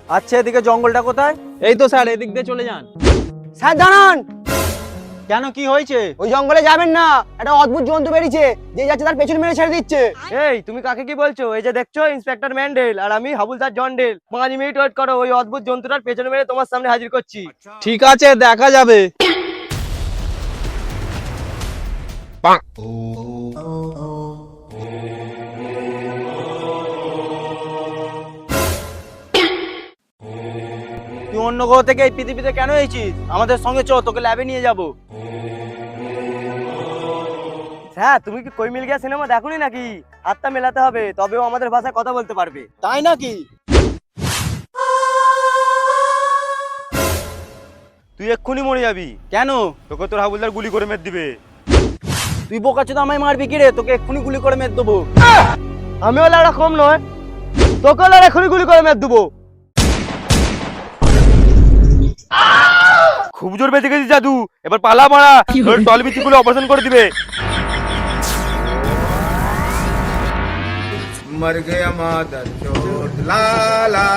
আচ্ছা, এদিকে জঙ্গলটা কোথায়? এই তো স্যার, এদিক দিয়ে চলে যান। স্যার দাঁড়ান, কেন, কি হয়েছে? ওই জঙ্গলে যাবেন না, একটা অদ্ভুত জন্তু বেরিয়েছে, যে যাচ্ছে তার পেছনে মেরে ছেড়ে দিচ্ছে। এই, তুমি কাকে কি বলছো? এই যে দেখছো, ইন্সপেক্টর ম্যান্ডেল আর আমি হাবুলদার জন্ডেল। 5 মিনিট ওয়েট করো, ওই অদ্ভুত জন্তুটার পেছনে মেরে তোমার সামনে হাজির করছি। ঠিক আছে, দেখা যাবে। তুই অন্য গ্রহ থেকে এই পৃথিবীতে কেন এসেছিস? আমাদের সঙ্গে চল, তোকে ল্যাবে নিয়ে যাব। হ্যাঁ, তুমি কি কই মিল গিয়া সিনেমা দেখোনি নাকি? হাতটা মেলাতে হবে, তবেও আমাদের ভাষায় কথা বলতে পারবে। তাই নাকি? তুই এক্ষুনি মরে যাবি। কেন? তোকে তোর হাবুলদার গুলি করে মেরে দিবে। তুই বোকাচোদা, আমায় মারবি কি রে? তোকে এক্ষুনি গুলি করে মেরে দেবো। আমিও লাড়া কম নয়, তোকেও লাড়া এক্ষুনি গুলি করে মেরে দেবো। খুব জোর বেঁচে গেছিস জাদু, এবার পালা মারা, টল বিচিগুলো অপারেশন করে দিবে। मर गया मादर चोट लाला